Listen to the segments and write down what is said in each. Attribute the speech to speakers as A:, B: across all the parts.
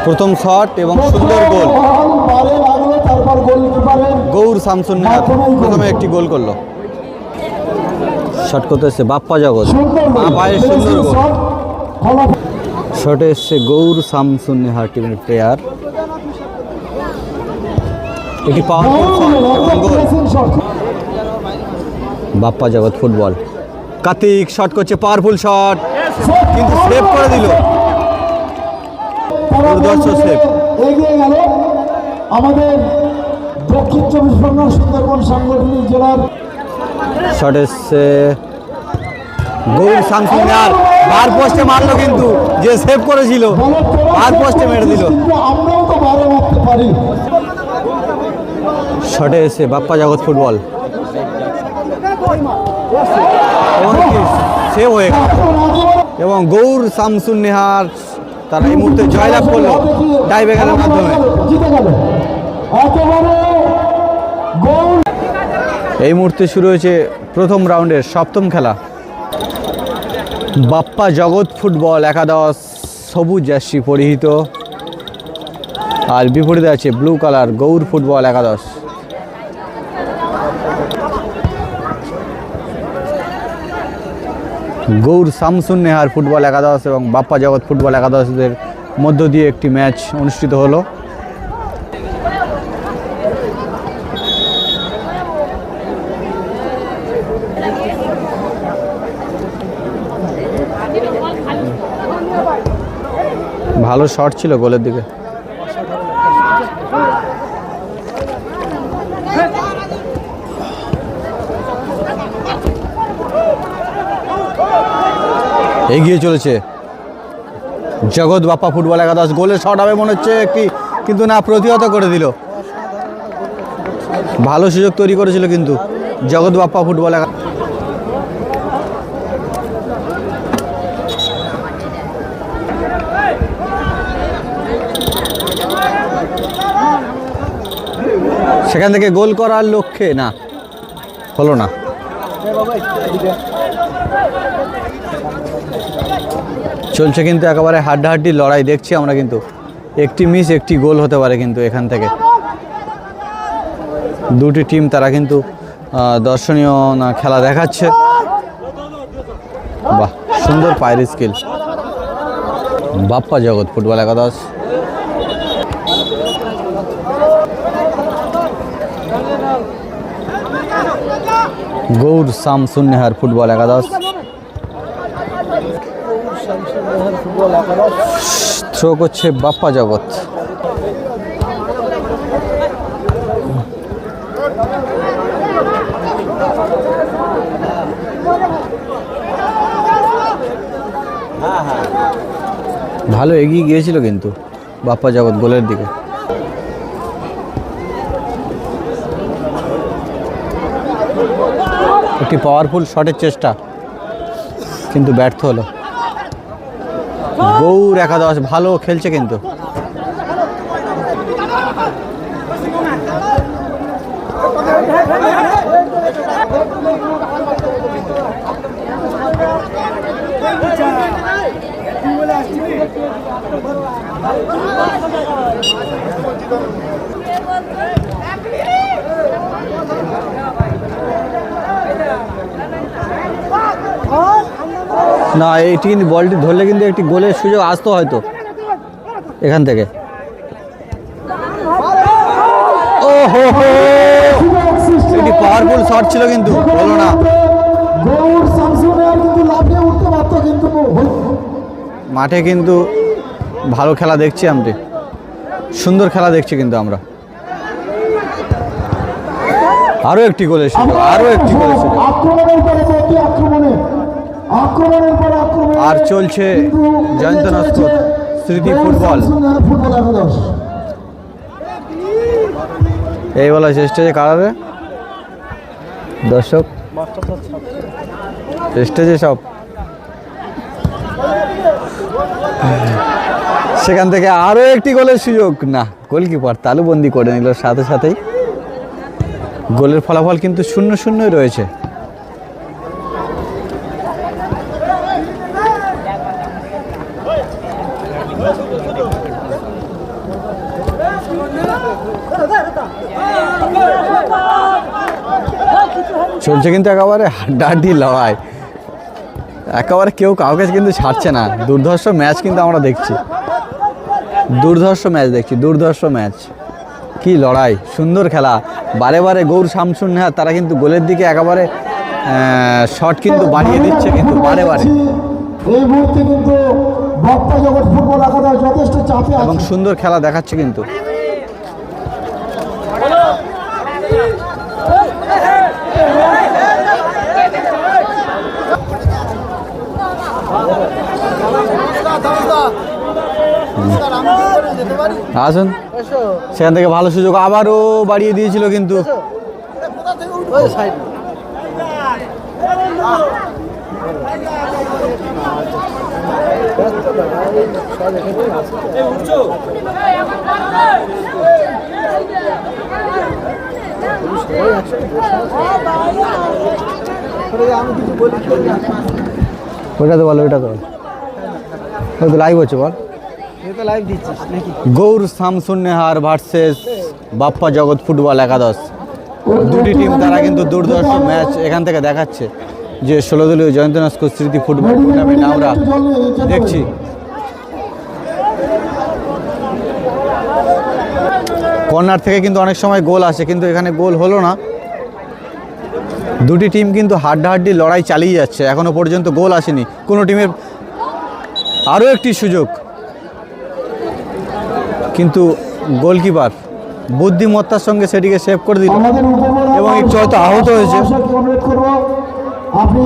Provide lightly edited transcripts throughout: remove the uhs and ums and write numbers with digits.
A: প্রথম শট এবং সুন্দর গোল। গৌর শামসুন্নাহার প্রথমে একটি গোল করলো। শট করতে এসছে বাপ্পা জগৎ, পায়ের সুন্দর গোল। শটে এসছে গৌর শামসুন্নাহার টিমের প্লেয়ার। একটি পাওয়ারফুল শট এবং গোল। বাপ্পা জগৎ ফুটবল। কার্তিক শট করছে, পাওয়ারফুল শট, কিন্তু সেভ করে দিল।
B: এগিয়ে গেল আমাদের দক্ষিণ 24 পরগনা সুন্দরবন সাংগঠনিক জেলার।
A: শট এসছে গৌর শামসুন্নাহার, বার পোস্টে মারলো, কিন্তু যে সেভ করেছিল বার পোস্টে মেরে দিল।
B: আমরাও তো বারে মারতে পারি।
A: শটে এসে বাপ্পা জগৎ ফুটবল সেভ হয়ে গেল এবং গৌর শামসুন্নাহার তারা এই মুহূর্তে জয়লাভ করলো টাইব্রেকারের মাধ্যমে। এই মুহূর্তে শুরু হয়েছে প্রথম রাউন্ডের সপ্তম খেলা। বাপ্পা জগৎ ফুটবল একাদশ সবুজ জার্সি পরিহিত, আর বিপরীতে আছে ব্লু কালার গৌর ফুটবল একাদশ। গৌর শামসুন্নাহার ফুটবল একাদশ এবং বাপ্পা জগৎ ফুটবল একাদশদের মধ্য দিয়ে একটি ম্যাচ অনুষ্ঠিত হলো। ভালো শট ছিল গোলের দিকে। এগিয়ে চলেছে জগৎ বাপ্পা ফুটবল একাদশ। গোলের শট হবে মনে হচ্ছে একটি, কিন্তু না, প্রতিহত করে দিল। ভালো সুযোগ তৈরি করেছিল কিন্তু জগৎ বাপ্পা ফুটবল একাদশ। সেখান থেকে গোল করার লক্ষ্যে না, হলো না। চলছে কিন্তু একেবারে হাড্ডাহাড্ডি লড়াই দেখছি আমরা, কিন্তু একটি মিস একটি গোল হতে পারে কিন্তু এখান থেকে। দুটি টিম তারা কিন্তু দর্শনীয় না খেলা দেখাচ্ছে। বাহ, সুন্দর পায়ের স্কিল বাপ্পা জগৎ ফুটবল একাদশ। গৌর শামসুন্নাহার ফুটবল একাদশ। থ্রো করছে বাপ্পা জগৎ। ভালো এগিয়ে গিয়েছিল কিন্তু বাপ্পা জগৎ গোলের দিকে। একটি পাওয়ারফুল শটের চেষ্টা, কিন্তু ব্যর্থ হলো। গৌর একাদশ ভালো খেলছে কিন্তু। না, এইটি কিন্তু বলটি ধরলে কিন্তু একটি গোলের সুযোগ আসতো হয়তো এখান থেকে। ও হো হো, এটি পাওয়ারফুল শট ছিল কিন্তু হলো না। মাঠে কিন্তু ভালো খেলা দেখছি আমরা, সুন্দর খেলা দেখছি কিন্তু আমরা। আরো একটি গোলের সুযোগ, আরো একটি গোলের সুযোগ। আর চলছে জয়ন্ত নস্কর স্মৃতি ফুটবল। এই বলা স্টেজে কারারে দর্শক, স্টেজে সব। সেখান থেকে আরো একটি গোলের সুযোগ, না, গোলকিপার তালুবন্দি করে নিল সাথে সাথেই। গোলের ফলাফল কিন্তু 0-0 রয়েছে। চলছে কিন্তু একেবারে হাড্ডাহাড্ডি লড়াই, একেবারে কেউ কাউকে কিন্তু ছাড়ছে না। দুর্ধর্ষ ম্যাচ কিন্তু আমরা দেখছি, দুর্ধর্ষ ম্যাচ দেখছি, দুর্ধর্ষ ম্যাচ। কি লড়াই, সুন্দর খেলা। বারে বারে গৌর শামসুন্নেহার তারা কিন্তু গোলের দিকে একেবারে শট কিন্তু বাড়িয়ে দিচ্ছে কিন্তু বারে বারে,
B: এই মুহূর্তে কিন্তু বাপ্পা জগৎ ফুটবল একাডেমি যথেষ্ট চাপে আছে
A: এবং সুন্দর খেলা দেখাচ্ছে কিন্তু। আসুন, সেখান থেকে ভালো সুযোগ আবারও বাড়িয়ে দিয়েছিল কিন্তু ওইটা তো বল, ওইটা তো বল, ওই তো লাইভ হচ্ছে বল। গৌর শামসুন্নেহার ভার্সেস বাপ্পা জগৎ ফুটবল একাদশ, দুটি টিম তারা কিন্তু দুর্ধর্ষ ম্যাচ এখান থেকে দেখাচ্ছে। যে 16 দলীয় জয়ন্ত নস্কর স্মৃতি ফুটবল টুর্নামেন্ট আমরা দেখছি। কর্নার থেকে কিন্তু অনেক সময় গোল আসে, কিন্তু এখানে গোল হলো না। দুটি টিম কিন্তু হাড্ডাহাড্ডি লড়াই চালিয়ে যাচ্ছে, এখনো পর্যন্ত গোল আসেনি কোনো টিমের। আরও একটি সুযোগ, কিন্তু গোলকিপার বুদ্ধিমত্তার সঙ্গে সেটিকে সেভ করে দিল এবং একটু হয়তো আহত হয়েছে।
B: আপনি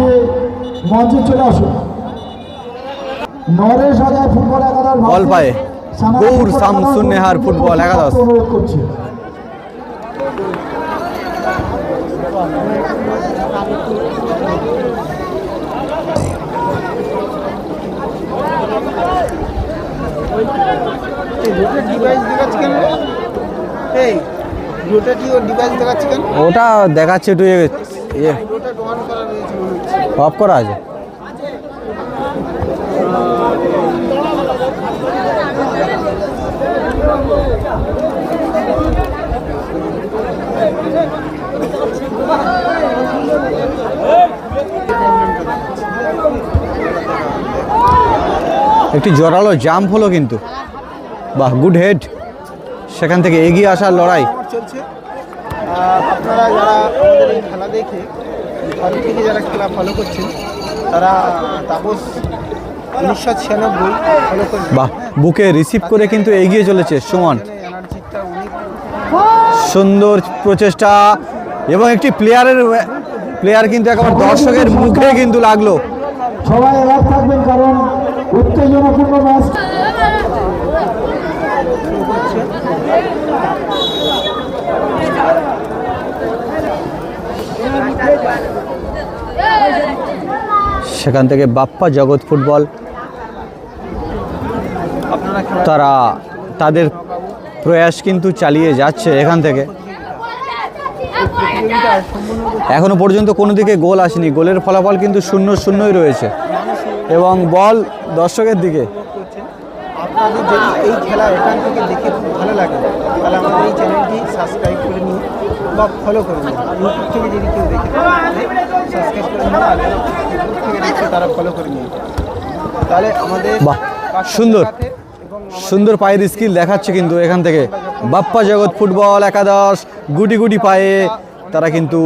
B: মঞ্চে চলে আসুন। নরেশ হাজার ফুটবল একাদশ
A: বল পায়ে গৌর শামসুন্নেহার ফুটবল একাদশ।
B: অনুরোধ করছে।
A: ওটা দেখাচ্ছে একটু অফ করা আছে। একটি জোরালো জাম্প হলো কিন্তু, বাহ, গুড হেড। সেখান থেকে এগিয়ে আসার লড়াই
C: চলছে। আপনারা যারা আমাদের এই খেলা দেখে ঘর থেকে যারা খেলা ফলো করছেন তারা তাপস 1996 ফলো করছেন।
A: বাহ, বুকে রিসিভ করে কিন্তু এগিয়ে চলেছে সুমন।
C: এনার্জিটা অনেক
A: সুন্দর প্রচেষ্টা এবং একটি প্লেয়ার কিন্তু একেবারে দর্শকের মুখে কিন্তু লাগলো।
B: সবাই এলাকা থাকবেন কারণ উত্তেজনাপূর্ণ ম্যাচ।
A: সেখান থেকে বাপ্পা জগৎ ফুটবল তারা তাদের প্রয়াস কিন্তু চালিয়ে যাচ্ছে এখান থেকে। এখনো পর্যন্ত কোনো দিকে গোল আসেনি, গোলের ফলাফল কিন্তু 0-0 রয়েছে এবং বল দর্শকের দিকে।
C: আপনাদের যদি এই খেলা এখান থেকে দেখে খুব ভালো লাগে তাহলে আমাদের এই চ্যানেলটি সাবস্ক্রাইব করে নিন বা ফলো করে নিন। ইউটিউব থেকে যদি কেউ দেখে সাবস্ক্রাইব করে নিন, আর ফেসবুক থেকে দেখছে তারা ফলো করে নিন। তাহলে আমাদের
A: বাহ, সুন্দর সুন্দর পায়ের স্কিল দেখাচ্ছে কিন্তু এখান থেকে বাপ্পা জগৎ ফুটবল একাদশ। গুটি গুটি পায়ে তারা কিন্তু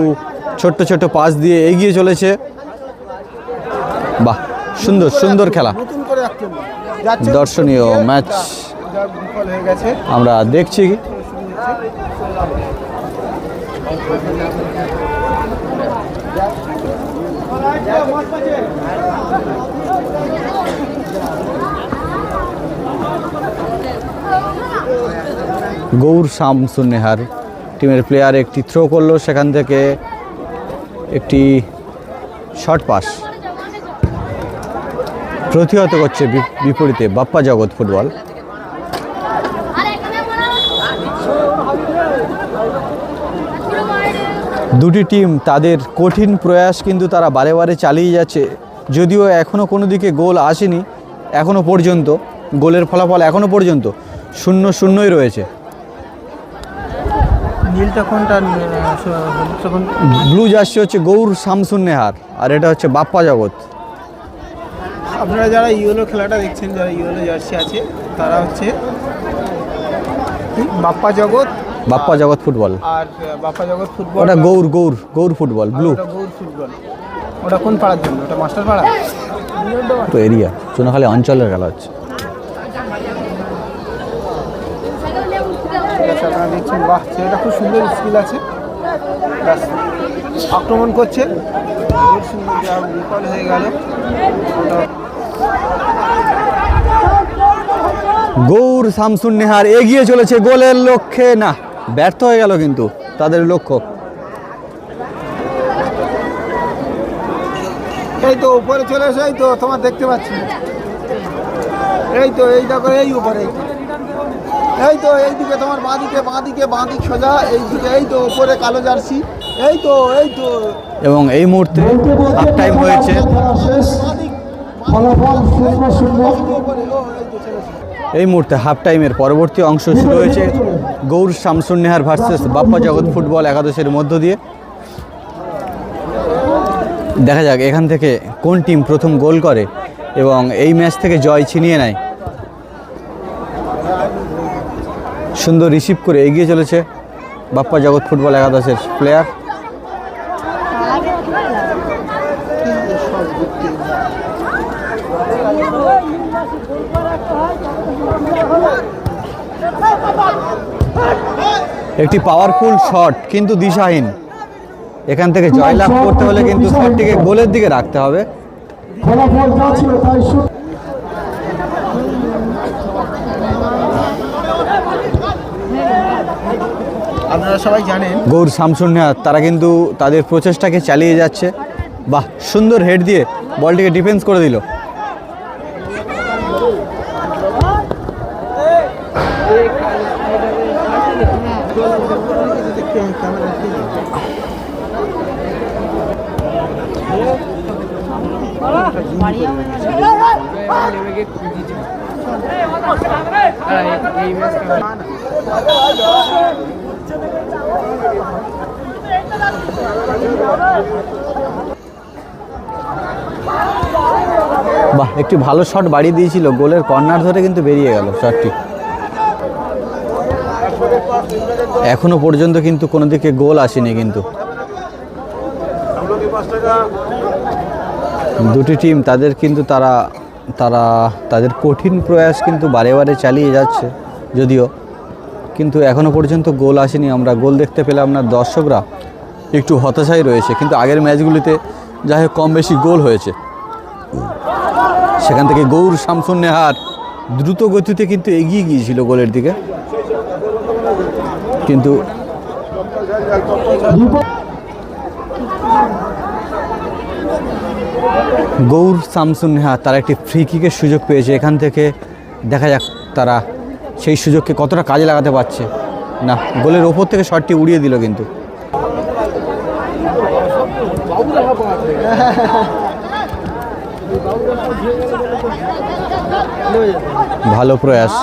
A: ছোট্ট ছোট্ট পাস দিয়ে এগিয়ে চলেছে। বাহ, সুন্দর সুন্দর খেলা,
C: নতুন করে
A: দর্শনীয় ম্যাচ
C: বিফল হয়ে গেছে।
A: আমরা দেখছি। গৌর শামসুন্নেহার টিমের প্লেয়ার একটি থ্রো করলো, সেখান থেকে একটি শর্ট পাস প্রতিহত করছে বিপরীতে বাপ্পা জগৎ ফুটবল। দুটি টিম তাদের কঠিন প্রয়াস কিন্তু তারা বারে বারে চালিয়ে যাচ্ছে, যদিও এখনও কোনো দিকে গোল আসেনি। এখনও পর্যন্ত গোলের ফলাফল এখনও পর্যন্ত 0-0 রয়েছে।
C: নীলটা কোনটা হলুদটা কোনটা?
A: ব্লু জার্সি হচ্ছে গৌর শামসুন্নেহার, আর এটা হচ্ছে বাপ্পা জগৎ।
C: আপনারা যারা ইয়েলো খেলাটা দেখছেন, যারা ইয়েলো জার্সি আছে তারা হচ্ছে বাপ্পা জগৎ
A: বাপ্পা জগৎ ফুটবল।
C: আর বাপ্পা জগৎ ফুটবল।
A: ওটা গৌর ফুটবল ব্লু।
C: ওটা গৌর ফুটবল। ওটা কোন পাড়ার জন্য? ওটা মাস্টার পাড়া
A: তো এরিয়া চুনাখালী অঞ্চলের খেলা হচ্ছে।
C: ঠিক আছে, আপনারা দেখছেন, বাহ ছেলেটা খুব সুন্দর স্কিল আছে, ব্যাস আক্রমণ করছে, খুব সুন্দর বিফল হয়ে গেল।
A: গৌর শামসুন্নেহার এগিয়ে চলেছে গোলের লক্ষ্যে, না ব্যর্থ হয়ে গেল কিন্তু তাদের লক্ষ্য।
C: এই তো উপরে চলে এসে, এই তো তোমার দেখতে পাচ্ছি, এই তো এই দেখো, এই উপরে, এই তো এইদিকে তোমার বাঁদিক সোজা এইদিকে, এই তো উপরে কালো জার্সি, এই তো
A: এবং এই মুহূর্তে হাফ টাইম হয়েছে।
B: খেলা শেষ, ফলাফল 0-0।
A: এই মুহূর্তে হাফ টাইমের পরবর্তী অংশ শুরু হয়েছে গৌর শামসুন্নেহার ভার্সেস বাপ্পা জগৎ ফুটবল একাদশের মধ্য দিয়ে। দেখা যাক এখান থেকে কোন টিম প্রথম গোল করে এবং এই ম্যাচ থেকে জয় ছিনিয়ে নেয়। সুন্দর রিসিভ করে এগিয়ে চলেছে বাপ্পা জগৎ ফুটবল একাদশের প্লেয়ার। একটি পাওয়ারফুল শট কিন্তু দিশাহীন। এখান থেকে জয়লাভ করতে হলে কিন্তু শটটিকে গোলের দিকে রাখতে হবে।
B: ফলাফল যা ছিল তাই
C: আপনারা সবাই জানেন
A: গৌর শামসুন্নেহার তারা কিন্তু তাদের প্রচেষ্টাকে চালিয়ে যাচ্ছে। বাহ, সুন্দর হেড দিয়ে বলটিকে ডিফেন্স করে দিল। বাহ, একটি ভালো শট বাড়িয়ে দিয়েছিল, গোলের কর্নার ধরে কিন্তু বেরিয়ে গেল শটটি। এখনো পর্যন্ত কিন্তু কোনো দিকে গোল আসেনি। কিন্তু দুটি টিম তাদের কঠিন প্রয়াস কিন্তু বারে বারে চালিয়ে যাচ্ছে, যদিও কিন্তু এখনো পর্যন্ত গোল আসেনি। আমরা গোল দেখতে পেলাম না, দর্শকরা একটু হতাশাই রয়েছে। কিন্তু আগের ম্যাচগুলিতে যাই হোক কম বেশি গোল হয়েছে। সেখান থেকে গৌর শামসুন্নেহার দ্রুত গতিতে কিন্তু এগিয়ে গিয়েছিল গোলের দিকে, কিন্তু গৌর শামসুন্নেহার তারা একটি ফ্রি কিকের সুযোগ পেয়েছে। এখান থেকে দেখা যাক তারা সেই সুযোগকে কতটা কাজে লাগাতে পারছে। না, গোলের ওপর থেকে শটটি উড়িয়ে দিল কিন্তু। ভালো প্রয়াস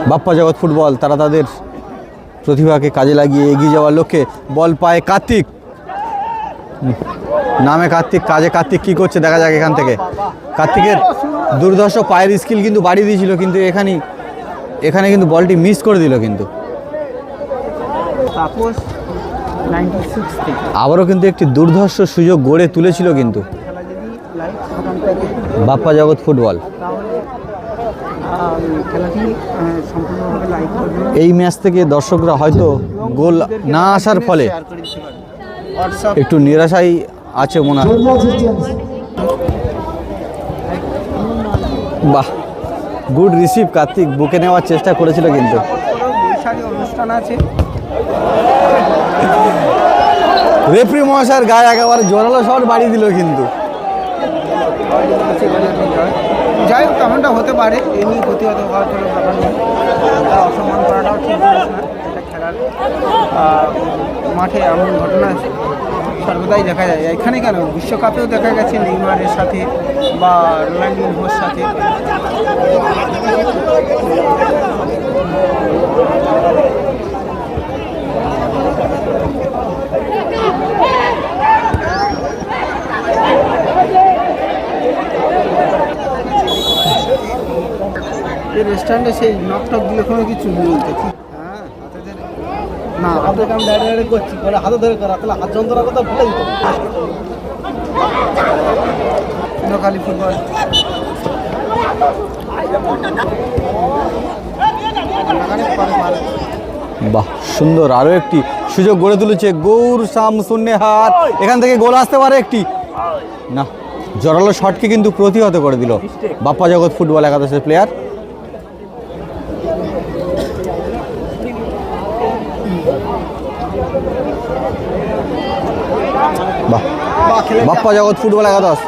A: বাপ্পা জগৎ ফুটবল, তারা তাদের প্রতিভাকে কাজে লাগিয়ে এগিয়ে যাওয়ার লক্ষ্যে বল পায় কার্তিক, নামে কার্তিক, কাজে কার্তিক কি করছে দেখা যাক। এখান থেকে কার্তিকের দুর্ধর্ষ পায়ের স্কিল কিন্তু বাড়িয়ে দিয়েছিল, কিন্তু এখানে কিন্তু বলটি মিস করে দিল। কিন্তু আবারও কিন্তু একটি দুর্ধর্ষ সুযোগ গড়ে তুলেছিল কিন্তু বাপ্পা জগৎ ফুটবল। এই ম্যাচ থেকে দর্শকরা হয়তো গোল না আসার ফলে একটু নিরাশাই আছে মনে হয়। বাহ, গুড রিসিভ, কার্তিক বুকে নেওয়ার চেষ্টা করেছিল কিন্তু
C: অনুষ্ঠান আছে।
A: রেফারি মহাশয়ের গায়ে একেবারে জোরালো শট বাড়িয়ে দিল কিন্তু।
C: যাই হোক, তেমনটা হতে পারে, এমনি প্রতিহত হওয়ার কোনো ব্যাপার নেই। এটা অসম্মান করাটাও ঠিক জিনিস না। এটা খেলার মাঠে এমন ঘটনা সর্বদাই দেখা যায়। এখানে কেন, বিশ্বকাপেও দেখা গেছে নেইমারের সাথে বা রোনাল্ডিনহোর সাথে। এই রেস্টুরেন্টে সেই নকটক দিলে কোনো কিছু নেই তো ঠিক হ্যাঁ হাতে ধরে না হাতে কাম দাঁড়িয়ে করছি বলে হাতে ধরে করা তাহলে হাত যন্ত্রণার কথা ভুলে দিত নোকালি ফুটবল
A: বাহ, সুন্দর আরো একটি সুযোগ গড়ে তুলেছে গৌর শামসুন্নেহার। এখান থেকে গোল আসতে পারে একটি, না, জোরালো শটকে কিন্তু প্রতিহত করে দিল বাপ্পা জগৎ ফুটবল একাদশের প্লেয়ার। বাহ, বাপ্পা জগৎ ফুটবল একাদশ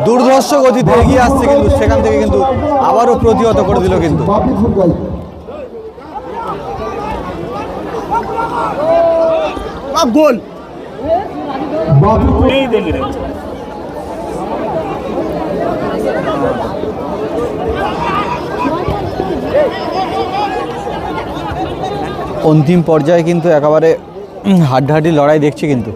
A: দুর্ধর্ষ গতিতে এগিয়ে আসছে, কিন্তু সেখান থেকে কিন্তু আবারও প্রতিহত করে দিল কিন্তু।
B: বাপি ফুটবল
C: গোল
B: বাপি
A: অন্তিম পর্যায়ে কিন্তু একেবারে হাড্ডাহাড্ডি লড়াই দেখছি কিন্তু।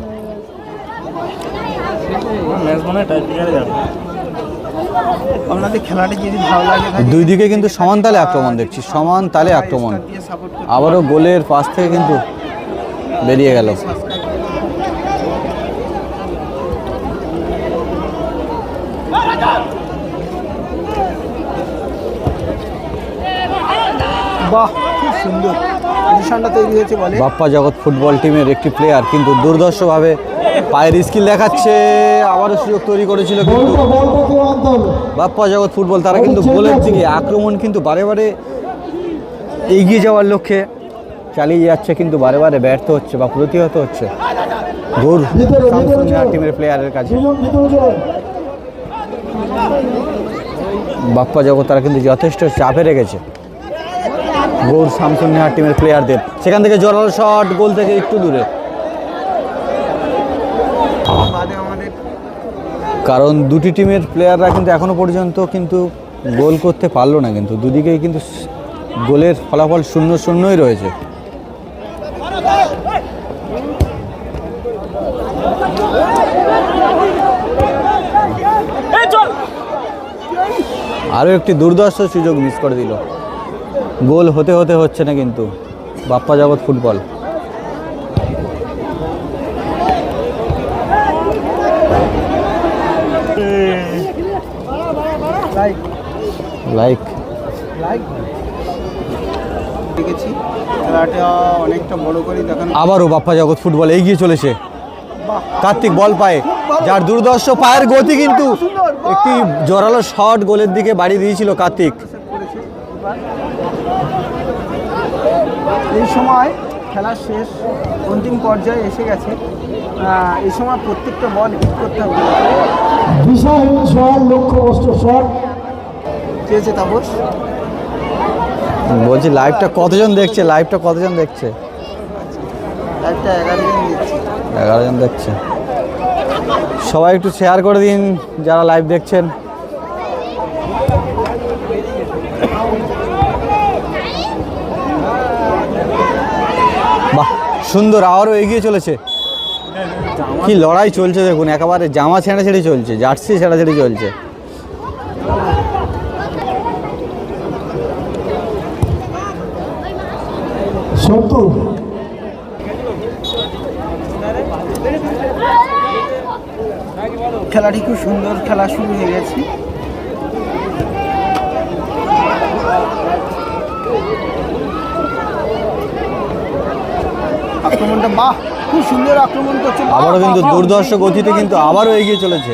C: আপনাদের খেলাটা যদি ভালো লাগে
A: দুই দিকে কিন্তু সমান তালে আক্রমণ দেখছি, সমান তালে আক্রমণ। আবারও গোলের পাশ থেকে কিন্তু বেরিয়ে গেল।
C: বাহ খুব সুন্দর পজিশনটা তৈরি হয়েছে বলে
A: বাপ্পা জগৎ ফুটবল টিমের একটি প্লেয়ার কিন্তু দুর্ধর্ষভাবে পায়ের স্কিল দেখাচ্ছে। আবারও সুযোগ তৈরি করেছিল কিন্তু
B: বলটা কেউ আনতে হবে।
A: বাপ্পা জগৎ ফুটবল, তারা কিন্তু গোলের দিকে আক্রমণ কিন্তু বারে বারে এগিয়ে যাওয়ার লক্ষ্যে চালিয়ে যাচ্ছে, কিন্তু বারে বারে ব্যর্থ হচ্ছে বা প্রতিহত হচ্ছে গৌর শামসুন্নেহার টিমের প্লেয়ারের কাছে।
B: দুজন ভিতরে চলে।
A: বাপ্পা জগৎ তারা কিন্তু যথেষ্ট চাপে রেখেছে গৌর শামসুন্নেহার টিমের প্লেয়ারদের। সেখান থেকে জোরালো শট, গোল থেকে একটু দূরে,
C: বাদে আমাদের
A: কারণ দুটি টিমের প্লেয়াররা কিন্তু এখনো পর্যন্ত কিন্তু গোল করতে পারলো না, কিন্তু দুদিকেই কিন্তু গোলের ফলাফল 0-0ই রয়েছে। আরও একটি দুর্ধর্ষ সুযোগ মিস করে দিল। গোল হতে হতে হচ্ছে না কিন্তু বাপ্পা জগৎ ফুটবল।
C: লাইক
A: লাইক
C: লাইক দেখেছি খেলাটা অনেকটা বড় করে দেখানো
A: আবারও বাপ্পা জগৎ ফুটবল এগিয়ে চলেছে।
C: বাহ
A: কার্তিক বল পায়, যার দুর্ধর্ষ পায়ের গতি কিন্তু একটি জোরালো শট গোলের দিকে বাড়িয়ে দিয়েছিল কার্তিক।
C: করেছে এবার এই সময় খেলা শেষ অন্তিম পর্যায়ে এসে গেছে এই সময় প্রত্যেকটা বল হিট করতে হবে
B: দিশাহীন শট, লক্ষ্যভ্রষ্ট শট।
C: চেয়েছে তাপস
A: বলছি লাইভটা কতজন দেখছে, লাইভটা কতজন দেখছে?
C: একটা 11 জন দিচ্ছি
A: 11 জন দেখছে। সবাই একটু শেয়ার করে দিন যারা লাইভ দেখছেন। বাহ, সুন্দর, আবারও এগিয়ে চলেছে। কি লড়াই চলছে দেখুন, একেবারে জামা ছেঁড়াছেড়ি চলছে, জার্সি ছেঁড়াছেড়ি চলছে।
B: সন্তু
C: খেলাটি খুব সুন্দর খেলা শুরু হয়ে গেছে আক্রমণটা বাহ খুব সুন্দর আক্রমণ করছে বাহ,
A: আবারও কিন্তু
C: বাহ, বাহ।
A: দুর্ধর্ষ গতিতে কিন্তু আবারও এগিয়ে চলেছে।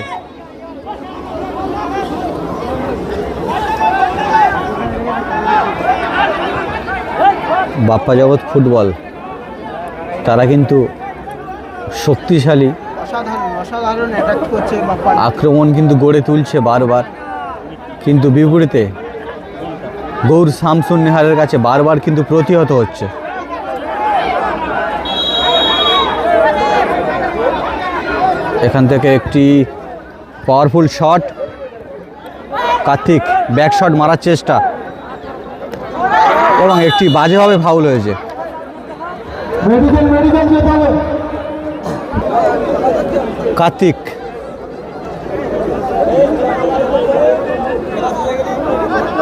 A: বাপ্পা জগৎ ফুটবল তারা কিন্তু শক্তিশালী
C: অসাধারণ অসাধারণ অ্যাটাক করছে বাপ্পা
A: আক্রমণ কিন্তু গড়ে তুলছে বারবার, কিন্তু বিপরীতে গৌর শামসুন্নেহারের কাছে বারবার কিন্তু প্রতিহত হচ্ছে। এখান থেকে একটি powerful shot, Kartik back shot মারার চেষ্টা এবং একটি বাজেভাবে ফাউল হয়েছে।
B: মেডিকেল যেতে হবে।
A: কার্তিক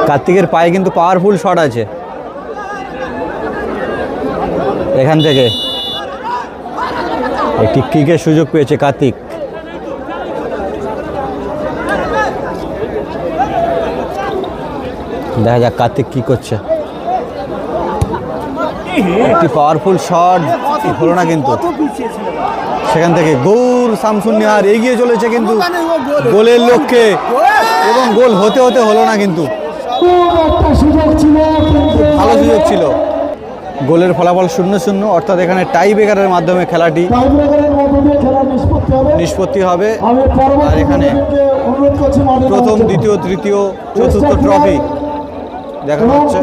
A: কার্তিকের পায়ে কিন্তু পাওয়ারফুল শট আছে এখান থেকে। একটি কিকের সুযোগ পেয়েছে কার্তিক। দেখা যাক কার্তিক কি করছে। একটি পাওয়ারফুল শট হলো না কিন্তু। সেখান থেকে গৌর শামসুন্নিহার এগিয়ে চলেছে কিন্তু গোলের লক্ষ্যে, এবং গোল হতে হতে হলো না কিন্তু।
B: একটা সুযোগ ছিল,
A: ভালো সুযোগ ছিল। গোলের ফলাফল 0-0, অর্থাৎ এখানে টাই ব্রেকারের মাধ্যমে খেলাটি
B: টাইব্রেকারের মধ্য দিয়ে খেলা
A: নিষ্পত্তি হবে।
B: আমি
A: আর এখানে
B: অনুরোধ করছি
A: প্রথম, দ্বিতীয়, তৃতীয়, চতুর্থ ট্রফি দেখানো হচ্ছে।